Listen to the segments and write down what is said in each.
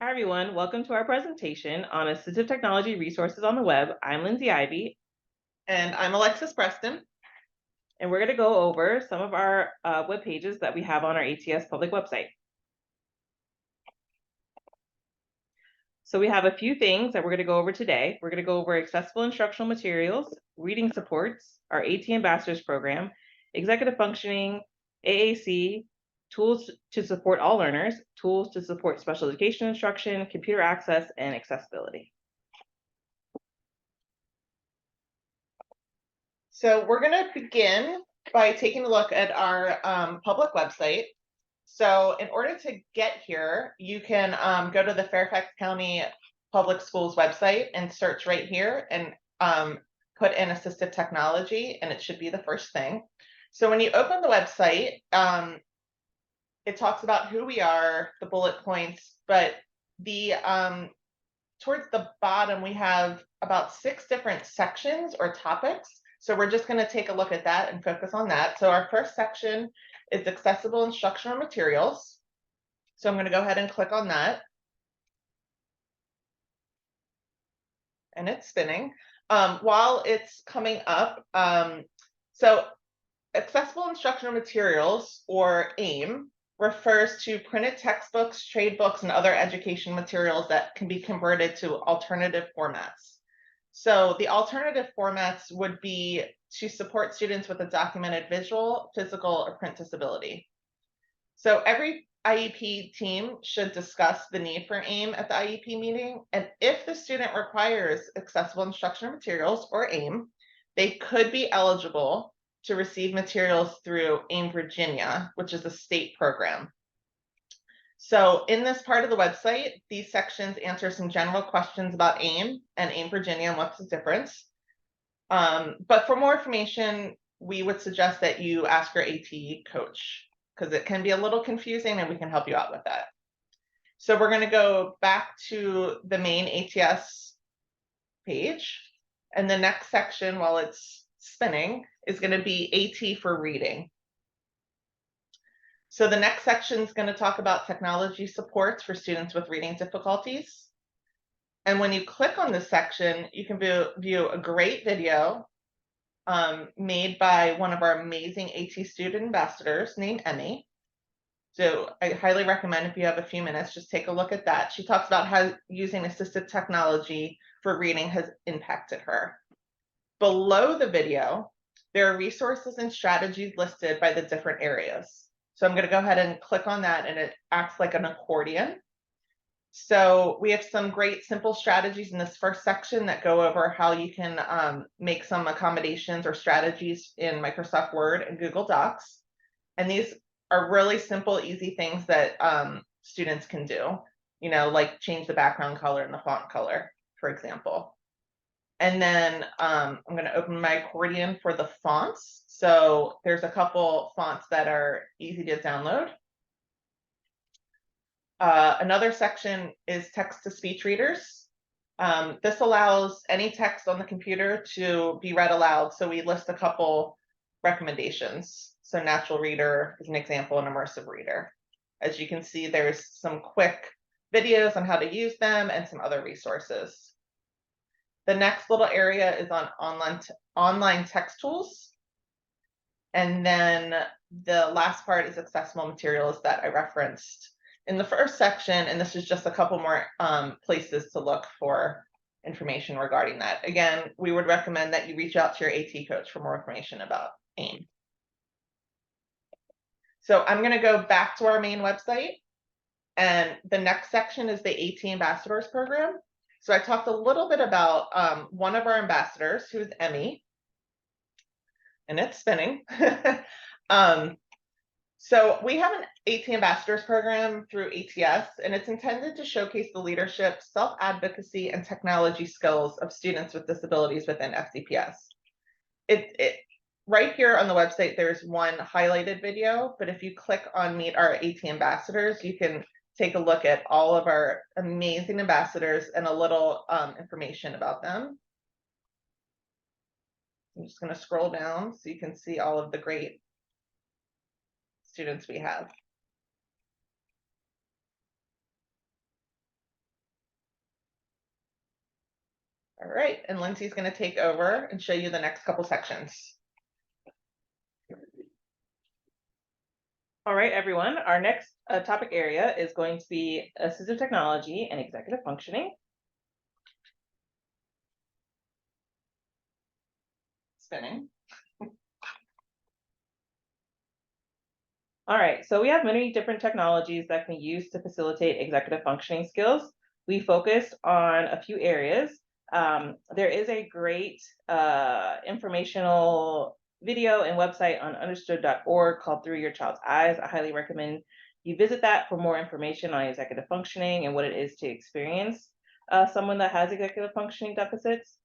Hi, everyone. Welcome to our presentation on assistive technology resources on the web. I'm Lindsay Ivy. And I'm Alexis Preston. And we're going to go over some of our web pages that we have on our ATS public website. So we have a few things that we're going to go over today. We're going to go over accessible instructional materials, reading supports, our AT Ambassadors program, executive functioning, AAC, tools to support all learners, tools to support special education instruction, computer access, and accessibility. So we're going to begin by taking a look at our public website. So in order to get here, you can go to the Fairfax County Public Schools website and search right here and put in assistive technology, and it should be the first thing. So when you open the website, it talks about who we are, the bullet points, but the towards the bottom, we have about 6 different sections or topics. So we're just going to take a look at that and focus on that. So our first section is accessible instructional materials. So I'm going to go ahead and click on that. And it's spinning. While it's coming up, so accessible instructional materials, or AIM, refers to printed textbooks, trade books, and other education materials that can be converted to alternative formats. So the alternative formats would be to support students with a documented visual, physical, or print disability. So every IEP team should discuss the need for AIM at the IEP meeting, and if the student requires accessible instructional materials, or AIM, they could be eligible to receive materials through AIM Virginia, which is a state program. So in this part of the website, these sections answer some general questions about AIM and AIM Virginia and what's the difference. But for more information, we would suggest that you ask your AT coach, because it can be a little confusing and we can help you out with that. So we're going to go back to the main ATS page. And the next section, while it's spinning, is going to be AT for reading. So the next section is going to talk about technology supports for students with reading difficulties. And when you click on this section, you can view a great video made by one of our amazing AT student ambassadors named Emmy. So I highly recommend, if you have a few minutes, just take a look at that. She talks about how using assistive technology for reading has impacted her. Below the video, there are resources and strategies listed by the different areas. So I'm going to go ahead and click on that, and it acts like an accordion. So we have some great simple strategies in this first section that go over how you can make some accommodations or strategies in Microsoft Word and Google Docs. And these are really simple, easy things that students can do, like change the background color and the font color, for example. And then I'm going to open my accordion for the fonts. So there's a couple fonts that are easy to download. Another section is text-to-speech readers. This allows any text on the computer to be read aloud. So we list a couple recommendations. So natural reader is an example, and immersive reader. As you can see, there's some quick videos on how to use them and some other resources. The next little area is on online text tools. And then the last part is accessible materials that I referenced in the first section, and this is just a couple more places to look for information regarding that. Again, we would recommend that you reach out to your AT coach for more information about AIM. So I'm going to go back to our main website, and the next section is the AT Ambassadors program. So I talked a little bit about one of our ambassadors, who's Emmy, and it's spinning. So we have an AT Ambassadors program through ATS, and it's intended to showcase the leadership, self-advocacy, and technology skills of students with disabilities within FCPS. Right here on the website, there's one highlighted video, but if you click on Meet Our AT Ambassadors, you can take a look at all of our amazing ambassadors and a little information about them. I'm just going to scroll down so you can see all of the great students we have. right, and Lindsay's going to take over and show you the next couple sections. All right, everyone. Our next topic area is going to be assistive technology and executive functioning. Spinning. All right, so we have many different technologies that can be used to facilitate executive functioning skills. We focused on a few areas. There is a great informational video and website on understood.org called Through Your Child's Eyes. I highly recommend you visit that for more information on executive functioning and what it is to experience someone that has executive functioning deficits.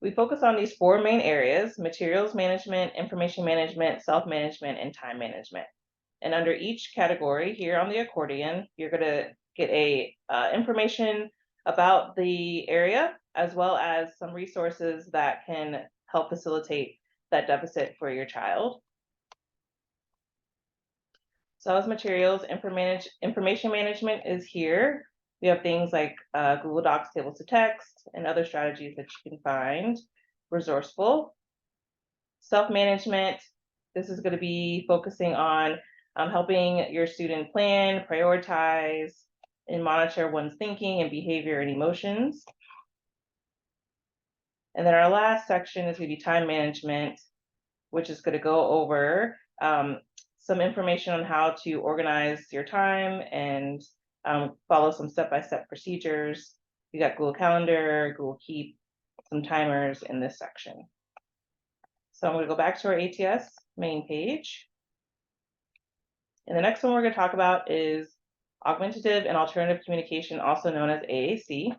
We focus on these four main areas: materials management, information management, self-management, and time management. And under each category here on the accordion, you're going to get a information about the area, as well as some resources that can help facilitate that deficit for your child. So as materials, information management is here. We have things like Google Docs, tables of text, and other strategies that you can find resourceful. Self-management, this is going to be focusing on helping your student plan, prioritize, and monitor one's thinking and behavior and emotions. And then our last section is going to be time management, which is going to go over some information on how to organize your time and follow some step-by-step procedures. You got Google Calendar, Google Keep, some timers in this section. So I'm going to go back to our ATS main page. And the next one we're going to talk about is augmentative and alternative communication, also known as AAC.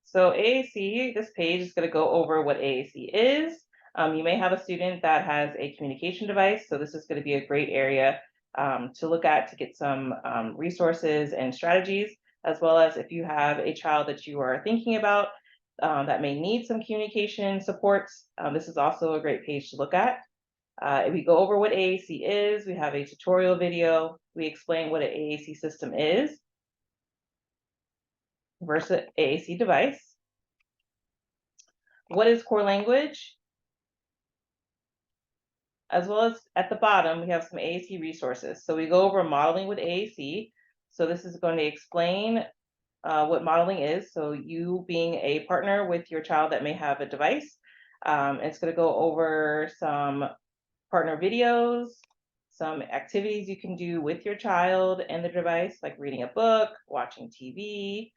So AAC, this page is going to go over what AAC is. You may have a student that has a communication device, so this is going to be a great area to look at to get some resources and strategies, as well as if you have a child that you are thinking about that may need some communication supports, this is also a great page to look at. If we go over what AAC is, we have a tutorial video. We explain what an AAC system is versus AAC device. What is core language? As well as at the bottom, we have some AAC resources. So we go over modeling with AAC. So this is going to explain what modeling is. So you being a partner with your child that may have a device, it's going to go over some partner videos, some activities you can do with your child and the device, like reading a book, watching TV.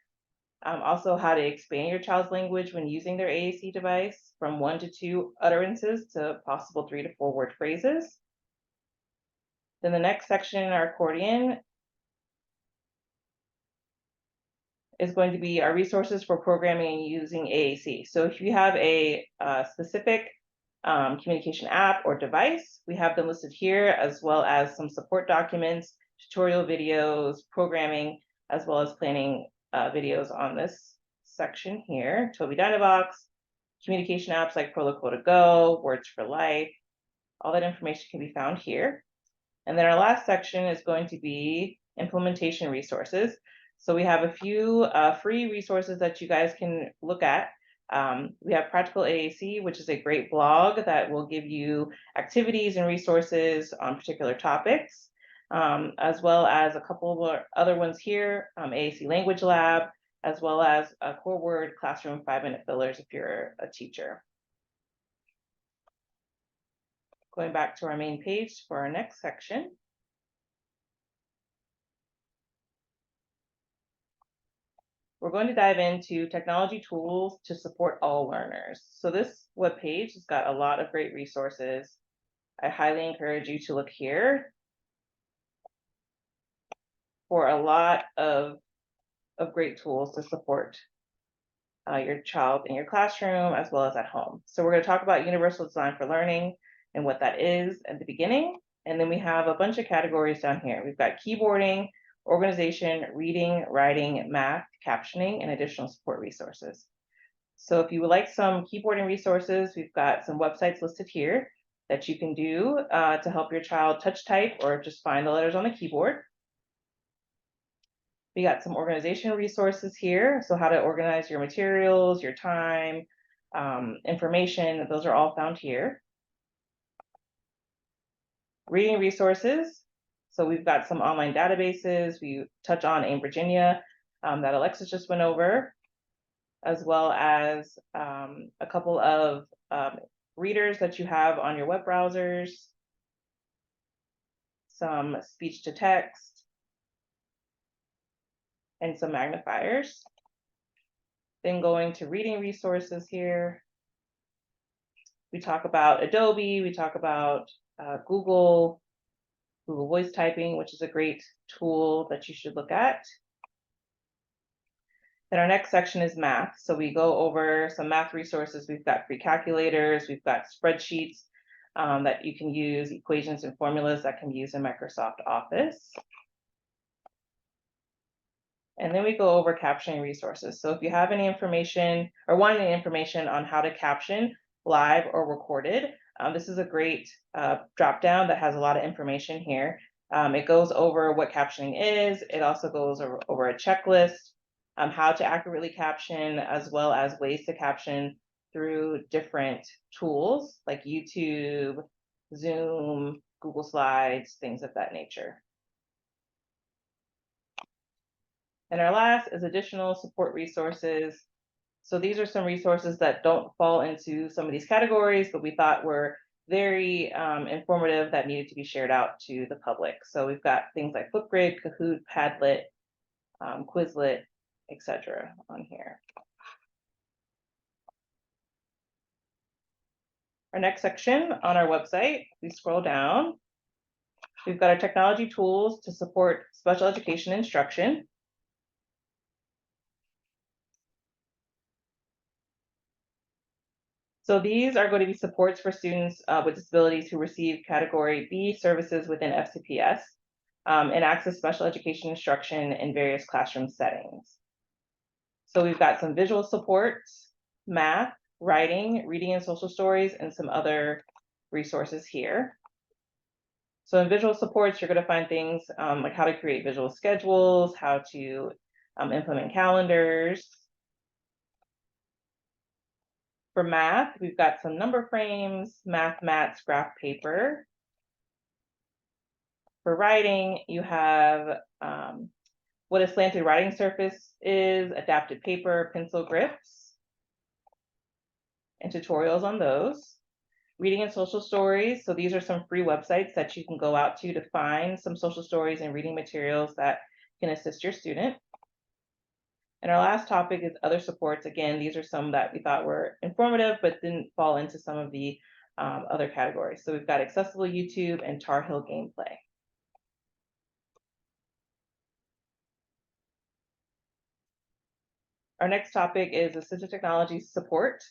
Also, how to expand your child's language when using their AAC device from 1 to 2 utterances to possible 3 to 4 word phrases. Then the next section in our accordion is going to be our resources for programming and using AAC. So if you have a specific communication app or device, we have them listed here, as well as some support documents, tutorial videos, programming, as well as planning videos on this section here. Toby Dynavox, communication apps like Protocol to Go, Words for Life, all that information can be found here. And then our last section is going to be implementation resources. So we have a few free resources that you guys can look at. We have Practical AAC, which is a great blog that will give you activities and resources on particular topics, as well as a couple of other ones here, AAC Language Lab, as well as a Core Word Classroom 5-minute fillers if you're a teacher. Going back to our main page for our next section. We're going to dive into technology tools to support all learners. So this webpage has got a lot of great resources. I highly encourage you to look here for a lot of great tools to support your child in your classroom as well as at home. So we're going to talk about universal design for learning and what that is at the beginning. And then we have a bunch of categories down here. We've got keyboarding, organization, reading, writing, math, captioning, and additional support resources. So if you would like some keyboarding resources, we've got some websites listed here that you can do to help your child touch type or just find the letters on the keyboard. We got some organization resources here. So how to organize your materials, your time, information, those are all found here. Reading resources. So we've got some online databases. We touch on AIM Virginia that Alexis just went over, as well as a couple of readers that you have on your web browsers, some speech to text, and some magnifiers. Then going to reading resources here, we talk about Adobe, we talk about Google Voice Typing, which is a great tool that you should look at. Then our next section is math. So we go over some math resources. We've got free calculators, we've got spreadsheets that you can use, equations and formulas that can be used in Microsoft Office. And then we go over captioning resources. So if you have any information or want any information on how to caption live or recorded, this is a great drop down that has a lot of information here. It goes over what captioning is. It also goes over a checklist, how to accurately caption, as well as ways to caption through different tools like YouTube, Zoom, Google Slides, things of that nature. And our last is additional support resources. So these are some resources that don't fall into some of these categories, but we thought were very informative that needed to be shared out to the public. So we've got things like Flipgrid, Kahoot, Padlet, Quizlet, etc. on here. Our next section on our website, we scroll down, we've got our technology tools to support special education instruction. So these are going to be supports for students with disabilities who receive Category B services within FCPS and access special education instruction in various classroom settings. So we've got some visual supports, math, writing, reading and social stories, and some other resources here. So in visual supports, you're going to find things like how to create visual schedules, how to implement calendars. For math, we've got some number frames, math mats, graph paper. For writing, you have what a slanted writing surface is, adapted paper, pencil grips, and tutorials on those. Reading and social stories. So these are some free websites that you can go out to find some social stories and reading materials that can assist your student. And our last topic is other supports. Again, these are some that we thought were informative, but didn't fall into some of the other categories. So we've got accessible YouTube and Tar Heel gameplay. Our next topic is assistive technology support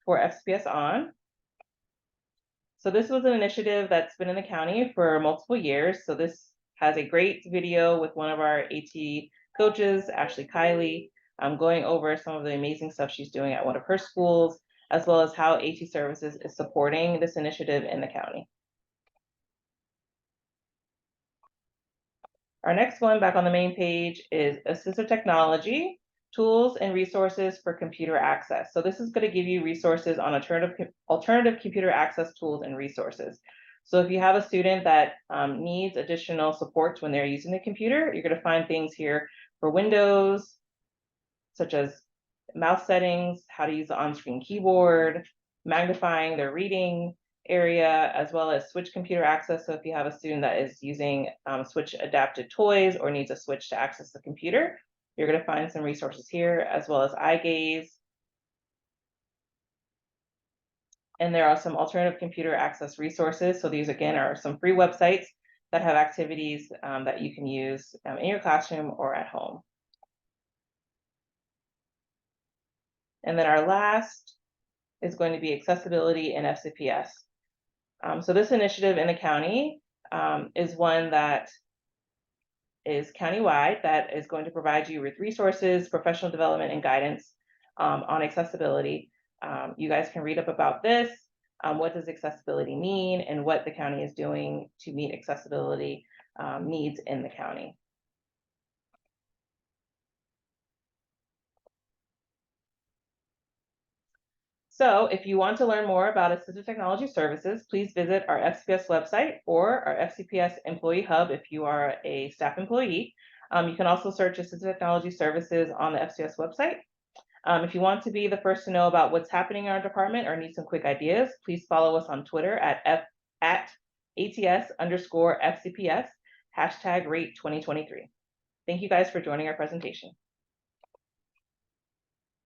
for FCPS On. So this was an initiative that's been in the county for multiple years. So this has a great video with one of our AT coaches, Ashley Kiley, going over some of the amazing stuff she's doing at one of her schools, as well as how AT Services is supporting this initiative in the county. Our next one back on the main page is assistive technology, tools and resources for computer access. So this is going to give you resources on alternative computer access tools and resources. So if you have a student that needs additional support when they're using the computer, you're going to find things here for Windows, such as mouse settings, how to use the on-screen keyboard, magnifying their reading area, as well as switch computer access. So if you have a student that is using switch adapted toys or needs a switch to access the computer, you're going to find some resources here, as well as eye gaze. And there are some alternative computer access resources. So these, again, are some free websites that have activities that you can use in your classroom or at home. And then our last is going to be accessibility in FCPS. So this initiative in the county is one that is countywide that is going to provide you with resources, professional development, and guidance on accessibility. You guys can read up about this. What does accessibility mean, and what the county is doing to meet accessibility needs in the county. So if you want to learn more about assistive technology services, please visit our FCPS website or our FCPS employee hub if you are a staff employee. You can also search assistive technology services on the FCPS website. If you want to be the first to know about what's happening in our department or need some quick ideas, please follow us on Twitter at @ATS_FCPS, #rate2023. Thank you guys for joining our presentation.